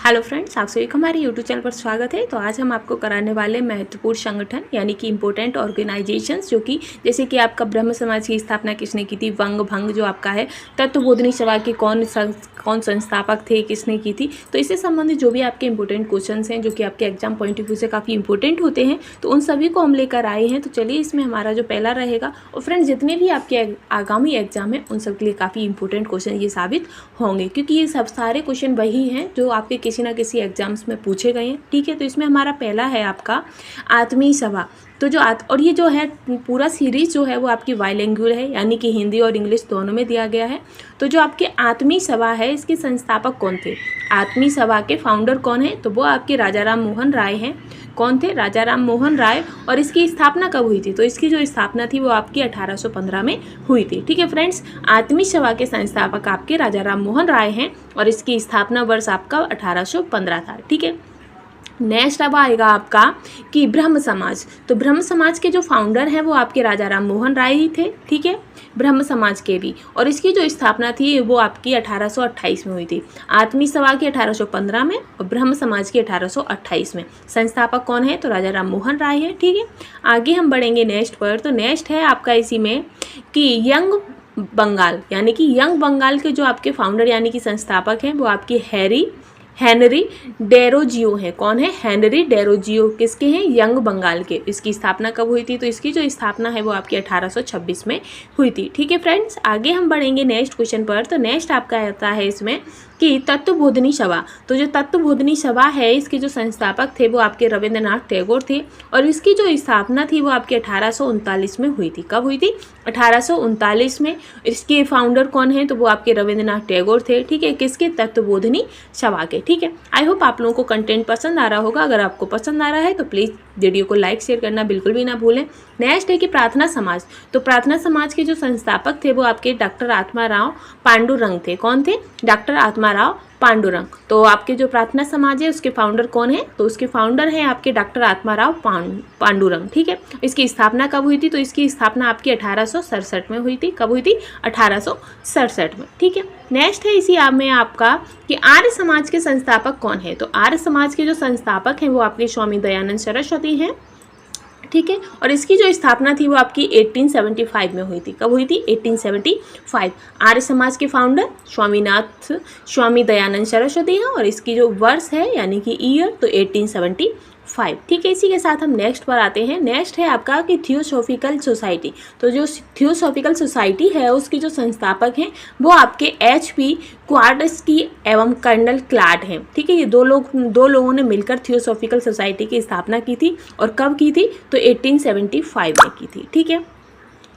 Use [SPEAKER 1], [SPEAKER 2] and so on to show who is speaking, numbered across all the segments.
[SPEAKER 1] Hello friends, आप सभी का हमारे यूट्यूब चैनल पर स्वागत है। तो आज हम आपको कराने वाले महत्वपूर्ण संगठन यानी कि इम्पोर्टेंट ऑर्गेनाइजेशंस, जो कि जैसे कि आपका ब्रह्म समाज की स्थापना किसने की थी, वंग भंग जो आपका है, तत्वबोधिनी सभा के कौन संस्थापक थे, किसने की थी। तो इससे संबंधित जो भी आपके इंपॉर्टेंट क्वेश्चन हैं जो कि आपके एग्जाम पॉइंट ऑफ व्यू से काफ़ी इंपॉर्टेंट होते हैं, तो उन सभी को हम लेकर आए हैं। तो चलिए इसमें हमारा जो पहला रहेगा, और फ्रेंड्स जितने भी आपके आगामी एग्जाम हैं उन सब के लिए काफ़ी इंपॉर्टेंट क्वेश्चन ये साबित होंगे, क्योंकि ये सब सारे क्वेश्चन वही हैं जो आपके किसी ना किसी एग्जाम्स में पूछे गए हैं। ठीक है, तो इसमें हमारा पहला है आपका आत्मीय सभा। तो और ये जो है पूरा सीरीज जो है वो आपकी बाइलिंगुअल है, यानी कि हिंदी और इंग्लिश दोनों में दिया गया है। तो जो आपके आत्मीय सभा है, इसके संस्थापक कौन थे? आत्मीय सभा के फाउंडर कौन है? तो वो आपके राजा राम मोहन राय हैं। कौन थे? राजा राम मोहन राय। और इसकी स्थापना कब हुई थी? तो इसकी जो स्थापना थी वो आपकी 1815 में हुई थी। ठीक है फ्रेंड्स, आत्मीय सभा के संस्थापक आपके राजा राम मोहन राय हैं और इसकी स्थापना वर्ष आपका 1815 था। ठीक है, नेक्स्ट अब आएगा आपका कि ब्रह्म समाज। तो ब्रह्म समाज के जो फाउंडर हैं वो आपके राजा राम मोहन राय ही थे। ठीक है, ब्रह्म समाज के भी, और इसकी जो स्थापना थी वो आपकी 1828 में हुई थी। आत्मीय सभा की 1815 में और ब्रह्म समाज की 1828 में। संस्थापक कौन है? तो राजा राम मोहन राय है। ठीक है, आगे हम बढ़ेंगे नेक्स्ट पर। तो नेक्स्ट है आपका इसी में कि यंग बंगाल, यानी कि यंग बंगाल के जो आपके फाउंडर यानी कि संस्थापक हैं वो आपके हेनरी डेरोजियो है। कौन है? Henry Derozio. किसके हैं? यंग बंगाल के। इसकी स्थापना कब हुई थी? तो इसकी जो स्थापना है वो आपकी 1826 में हुई थी। ठीक है फ्रेंड्स, आगे हम बढ़ेंगे नेक्स्ट क्वेश्चन पर। तो नेक्स्ट आपका आता है इसमें कि तत्वबोधिनी सभा। तो जो तत्वबोधिनी सभा है, इसके जो संस्थापक थे वो आपके रविंद्रनाथ टैगोर थे, और इसकी जो स्थापना थी वो आपके 1839 में हुई थी। कब हुई थी? 1839 में। इसके फाउंडर कौन है? तो वो आपके रविंद्रनाथ टैगोर थे। ठीक है, किसके? तत्वबोधिनी सभा के। ठीक है, आई होप आप लोगों को कंटेंट पसंद आ रहा होगा। अगर आपको पसंद आ रहा है तो प्लीज़ वीडियो को लाइक शेयर करना बिल्कुल भी ना भूलें। नेक्स्ट है कि प्रार्थना समाज। तो प्रार्थना समाज के जो संस्थापक थे वो आपके डॉक्टर आत्माराव पांडुरंग थे। कौन थे? डॉक्टर आत्माराव पांडुरंग। तो आपके जो प्रार्थना समाज है उसके फाउंडर कौन है? तो उसके फाउंडर हैं आपके डॉक्टर आत्माराव पांडुरंग। ठीक है, इसकी स्थापना कब हुई थी? तो इसकी स्थापना आपकी 1867 में हुई थी। कब हुई थी? 1867 में। ठीक है, नेक्स्ट है इसी में आपका कि आर्य समाज के संस्थापक कौन है? तो आर्य समाज के जो संस्थापक हैं वो आपके स्वामी दयानंद सरस्वती हैं। ठीक है, और इसकी जो स्थापना थी वो आपकी 1875 में हुई थी। कब हुई थी? 1875। आर्य समाज के फाउंडर स्वामी दयानंद सरस्वती हैं, और इसकी जो वर्ष है यानी कि ईयर तो 1875। ठीक है, इसी के साथ हम नेक्स्ट पर आते हैं। नेक्स्ट है आपका कि थियोसॉफिकल सोसाइटी। तो जो थियोसॉफिकल सोसाइटी है उसके जो संस्थापक हैं वो आपके HP क्वार्टस्की एवं कर्नल क्लार्ट हैं। ठीक है, ये दो लोगों ने मिलकर थियोसॉफिकल सोसाइटी की स्थापना की थी। और कब की थी? तो 1875 में की थी। ठीक है,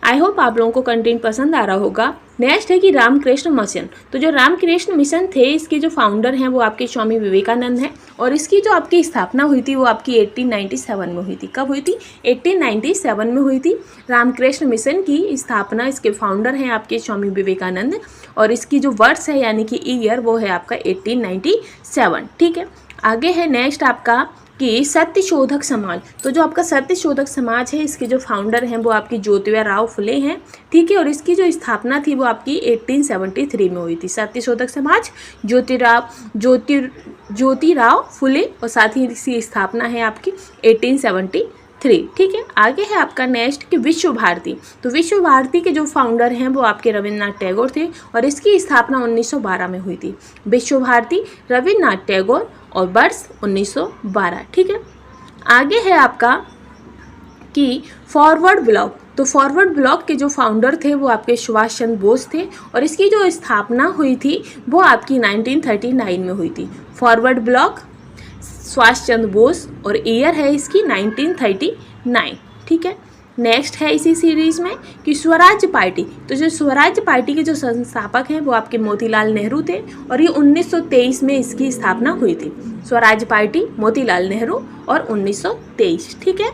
[SPEAKER 1] आई होप आप लोगों को कंटेंट पसंद आ रहा होगा। नेक्स्ट है कि रामकृष्ण मिशन। तो जो रामकृष्ण मिशन थे इसके जो फाउंडर हैं वो आपके स्वामी विवेकानंद हैं, और इसकी जो आपकी स्थापना हुई थी वो आपकी 1897 में हुई थी। कब हुई थी? 1897 में हुई थी रामकृष्ण मिशन की स्थापना। इसके फाउंडर हैं आपके स्वामी विवेकानंद, और इसकी जो वर्ष है यानी कि ईयर वो है आपका 1897। ठीक है, आगे है नेक्स्ट आपका कि सत्यशोधक समाज। तो जो आपका सत्यशोधक समाज है इसके जो फाउंडर हैं वो आपकी ज्योतिराव फुले हैं। ठीक है, और इसकी जो स्थापना थी वो आपकी 1873 में हुई थी। सत्यशोधक समाज ज्योतिराव फुले, और साथ ही इसकी स्थापना है आपकी 1873। ठीक है, आगे है आपका नेक्स्ट कि विश्व भारती। तो विश्व भारती के जो फाउंडर हैं वो आपके रविंद्रनाथ टैगोर थे, और इसकी स्थापना 1912 में हुई थी। विश्व भारती, रविंद्रनाथ टैगोर, और वर्ष 1912। ठीक है, आगे है आपका कि फॉरवर्ड ब्लॉक। तो फॉरवर्ड ब्लॉक के जो फाउंडर थे वो आपके सुभाष चंद्र बोस थे, और इसकी जो स्थापना हुई थी वो आपकी 1939 में हुई थी। फॉरवर्ड ब्लॉक, सुभाष चंद्र बोस, और ईयर है इसकी 1939। ठीक है, नेक्स्ट है इसी सीरीज में कि स्वराज्य पार्टी। तो जो स्वराज्य पार्टी के जो संस्थापक हैं वो आपके मोतीलाल नेहरू थे, और ये 1923 में इसकी स्थापना हुई थी। स्वराज्य पार्टी, मोतीलाल नेहरू, और 1923। ठीक है,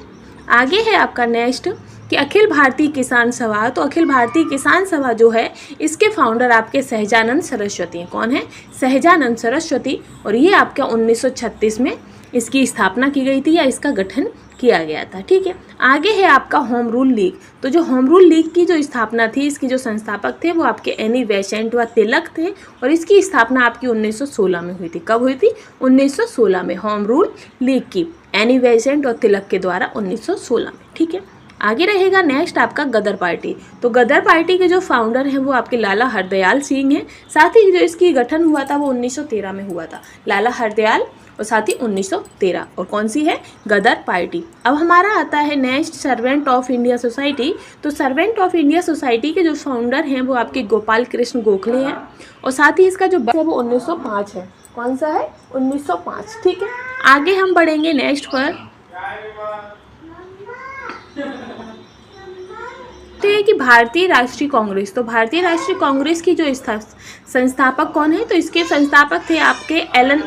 [SPEAKER 1] आगे है आपका नेक्स्ट कि अखिल भारतीय किसान सभा। तो अखिल भारतीय किसान सभा जो है इसके फाउंडर आपके सहजानंद सरस्वती हैं। कौन है? सहजानंद सरस्वती, और ये आपका 1936 में इसकी स्थापना की गई थी या इसका गठन किया गया था। ठीक है, आगे है आपका होम रूल लीग। तो जो होम रूल लीग की जो स्थापना थी, इसके जो संस्थापक थे वो आपके एनी बेसेंट व तिलक थे और इसकी स्थापना आपकी 1916 में हुई थी। कब हुई थी? 1916 में होम रूल लीग की एनी बेसेंट और तिलक के द्वारा 1916 में। ठीक है, आगे रहेगा नेक्स्ट आपका गदर पार्टी। तो गदर पार्टी के जो फाउंडर हैं वो आपके लाला हरदयाल सिंह हैं। साथ ही जो इसकी गठन हुआ था वो 1913 में हुआ था, लाला हरदयाल और साथ ही 1913। और कौन सी है? गदर पार्टी। अब हमारा आता है next servant of India society. तो सर्वेंट ऑफ इंडिया सोसाइटी के जो फाउंडर हैं वो आपके गोपाल कृष्ण गोखले हैं और साथ ही इसका जो है वो 1905 है। कौन सा है? 1905। ठीक है, आगे हम बढ़ेंगे नेक्स्ट पर तो ये कि भारतीय राष्ट्रीय कांग्रेस। तो भारतीय राष्ट्रीय कांग्रेस की जो संस्थापक कौन है? तो इसके संस्थापक थे आपके एलन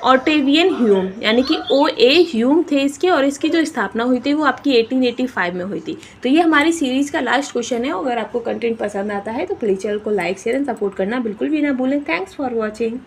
[SPEAKER 1] ऑक्टेवियन ह्यूम, यानी कि OA ह्यूम थे इसके, और इसकी जो स्थापना हुई थी वो आपकी 1885 में हुई थी। तो ये हमारी सीरीज़ का लास्ट क्वेश्चन है। अगर आपको कंटेंट पसंद आता है तो प्लीज़ चैनल को लाइक शेयर एंड सपोर्ट करना बिल्कुल भी ना भूलें। Thanks for watching.